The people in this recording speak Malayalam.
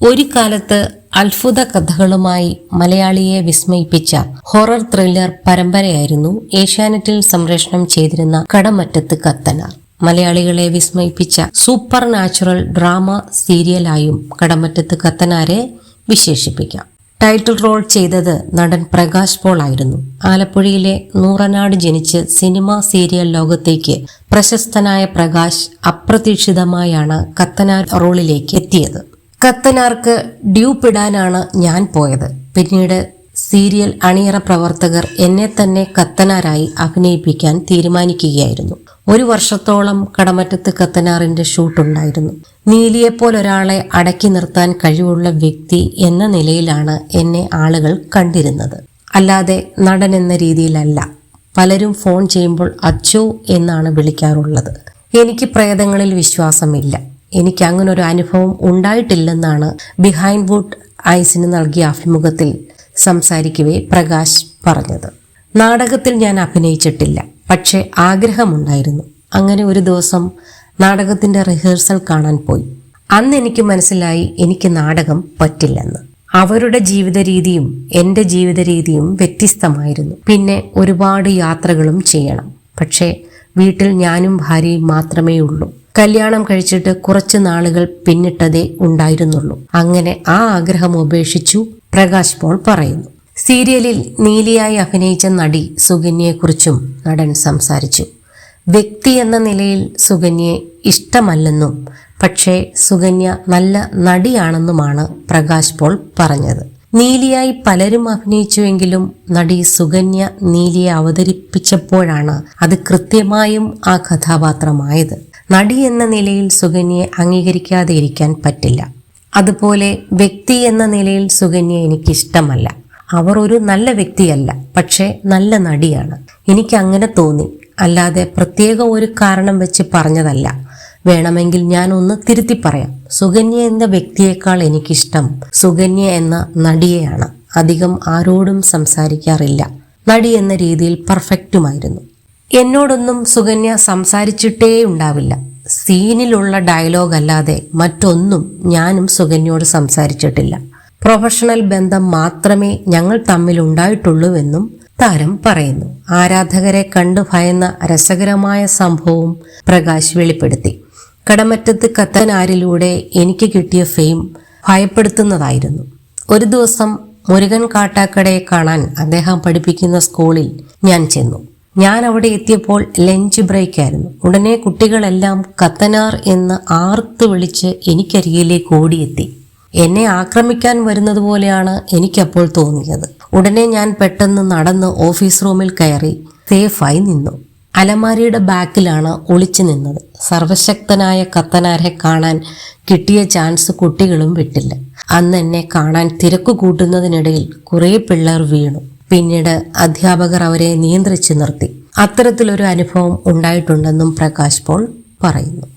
ഒരു കാലത്ത് അത്ഭുത കഥകളുമായി മലയാളിയെ വിസ്മയിപ്പിച്ച ഹൊറർ ത്രില്ലർ പരമ്പരയായിരുന്നു ഏഷ്യാനെറ്റിൽ സംപ്രേഷണം ചെയ്തിരുന്ന കടമറ്റത്ത് കത്തനാർ. മലയാളികളെ വിസ്മയിപ്പിച്ച സൂപ്പർ നാച്ചുറൽ ഡ്രാമ സീരിയലായും കടമറ്റത്ത് കത്തനാരെ വിശേഷിപ്പിക്കാം. ടൈറ്റിൽ റോൾ ചെയ്തത് നടൻ പ്രകാശ് പോൾ ആയിരുന്നു. ആലപ്പുഴയിലെ നൂറനാട് ജനിച്ച് സിനിമ സീരിയൽ ലോകത്തേക്ക് പ്രശസ്തനായ പ്രകാശ് അപ്രതീക്ഷിതമായാണ് കത്തനാർ റോളിലേക്ക് എത്തിയത്. കത്തനാർക്ക് ഡ്യൂപ്പിടാനാണ് ഞാൻ പോയത്. പിന്നീട് സീരിയൽ അണിയറ പ്രവർത്തകർ എന്നെ തന്നെ കത്തനാരായി അഭിനയിപ്പിക്കാൻ തീരുമാനിക്കുകയായിരുന്നു. 1 വർഷത്തോളം കടമറ്റത്ത് കത്തനാറിന്റെ ഷൂട്ടുണ്ടായിരുന്നു. നീലിയെപ്പോലൊരാളെ അടക്കി നിർത്താൻ കഴിവുള്ള വ്യക്തി എന്ന നിലയിലാണ് എന്നെ ആളുകൾ കണ്ടിരുന്നത്. അല്ലാതെ നടൻ എന്ന രീതിയിലല്ല. പലരും ഫോൺ ചെയ്യുമ്പോൾ അച്ചോ എന്നാണ് വിളിക്കാറുള്ളത്. എനിക്ക് പ്രേതങ്ങളിൽ വിശ്വാസമില്ല. എനിക്ക് അങ്ങനൊരു അനുഭവം ഉണ്ടായിട്ടില്ലെന്നാണ് ബിഹൈൻഡ് വുഡ് ഐസിന് നൽകിയ അഭിമുഖത്തിൽ സംസാരിക്കവേ പ്രകാശ് പറഞ്ഞത്. നാടകത്തിൽ ഞാൻ അഭിനയിച്ചിട്ടില്ല, പക്ഷെ ആഗ്രഹമുണ്ടായിരുന്നു. അങ്ങനെ ഒരു ദിവസം നാടകത്തിന്റെ റിഹേഴ്സൽ കാണാൻ പോയി. അന്ന് എനിക്ക് മനസ്സിലായി എനിക്ക് നാടകം പറ്റില്ലെന്ന്. അവരുടെ ജീവിത രീതിയും എൻ്റെ ജീവിത രീതിയും വ്യത്യസ്തമായിരുന്നു. പിന്നെ ഒരുപാട് യാത്രകളും ചെയ്യണം. പക്ഷേ വീട്ടിൽ ഞാനും ഭാര്യയും മാത്രമേ ഉള്ളൂ. കല്യാണം കഴിച്ചിട്ട് കുറച്ച് നാളുകൾ പിന്നിട്ടതേ ഉണ്ടായിരുന്നുള്ളൂ. അങ്ങനെ ആ ആഗ്രഹം ഉപേക്ഷിച്ചു പ്രകാശ് പോൾ പറയുന്നു. സീരിയലിൽ നീലിയായി അഭിനയിച്ച നടി സുകന്യയെക്കുറിച്ചും നടൻ സംസാരിച്ചു. വ്യക്തി എന്ന നിലയിൽ സുകന്യയെ ഇഷ്ടമല്ലെന്നും പക്ഷേ സുകന്യ നല്ല നടിയാണെന്നുമാണ് പ്രകാശ് പോൾ പറഞ്ഞത്. നീലിയായി പലരും അഭിനയിച്ചുവെങ്കിലും നടി സുകന്യ നീലിയെ അവതരിപ്പിച്ചപ്പോഴാണ് അത് കൃത്യമായും ആ കഥാപാത്രമായത്. നടി എന്ന നിലയിൽ സുകന്യയെ അംഗീകരിക്കാതെ ഇരിക്കാൻ പറ്റില്ല. അതുപോലെ വ്യക്തി എന്ന നിലയിൽ സുകന്യ എനിക്കിഷ്ടമല്ല. അവർ ഒരു നല്ല വ്യക്തിയല്ല, പക്ഷേ നല്ല നടിയാണ്. എനിക്ക് അങ്ങനെ തോന്നി, അല്ലാതെ പ്രത്യേക ഒരു കാരണം വെച്ച് പറഞ്ഞതല്ല. വേണമെങ്കിൽ ഞാൻ ഒന്ന് തിരുത്തി പറയാം. സുകന്യ എന്ന വ്യക്തിയേക്കാൾ എനിക്കിഷ്ടം സുകന്യ എന്ന നടിയെയാണ്. അധികം ആരോടും സംസാരിക്കാറില്ല. നടി എന്ന രീതിയിൽ പെർഫെക്റ്റുമായിരുന്നു. എന്നോടൊന്നും സുകന്യ സംസാരിച്ചിട്ടേ ഉണ്ടാവില്ല. സീനിലുള്ള ഡയലോഗ് അല്ലാതെ മറ്റൊന്നും ഞാനും സുകന്യയോട് സംസാരിച്ചിട്ടില്ല. പ്രൊഫഷണൽ ബന്ധം മാത്രമേ ഞങ്ങൾ തമ്മിലുണ്ടായിട്ടുള്ളൂവെന്നും താരം പറയുന്നു. ആരാധകരെ കണ്ടു ഭയന്ന രസകരമായ സംഭവവും പ്രകാശ് വെളിപ്പെടുത്തി. കടമറ്റത്ത് കത്തനാരിലൂടെ എനിക്ക് കിട്ടിയ ഫെയിം ഭയപ്പെടുത്തുന്നതായിരുന്നു. ഒരു ദിവസം മുരുകൻ കാട്ടാക്കടയെ കാണാൻ അദ്ദേഹം പഠിപ്പിക്കുന്ന സ്കൂളിൽ ഞാൻ ചെന്നു. ഞാൻ അവിടെ എത്തിയപ്പോൾ ലഞ്ച് ബ്രേക്ക് ആയിരുന്നു. ഉടനെ കുട്ടികളെല്ലാം കത്തനാർ എന്ന് ആർത്തു വിളിച്ച് എനിക്കരികിലേക്ക് ഓടിയെത്തി. എന്നെ ആക്രമിക്കാൻ വരുന്നത് പോലെയാണ് എനിക്കപ്പോൾ തോന്നിയത്. ഉടനെ ഞാൻ പെട്ടെന്ന് നടന്ന് ഓഫീസ് റൂമിൽ കയറി സേഫായി നിന്നു. അലമാരിയുടെ ബാക്കിലാണ് ഒളിച്ചു നിന്നത്. സർവശക്തനായ കത്തനാരെ കാണാൻ കിട്ടിയ ചാൻസ് കുട്ടികളും വിട്ടില്ല. അന്ന് എന്നെ കാണാൻ തിരക്ക് കൂട്ടുന്നതിനിടയിൽ കുറേ പിള്ളേർ വീണു. പിന്നീട് അധ്യാപകർ അവരെ നിയന്ത്രിച്ചു നിർത്തി. അത്തരത്തിലൊരു അനുഭവം ഉണ്ടായിട്ടുണ്ടെന്നും പ്രകാശ് പോൾ പറയുന്നു.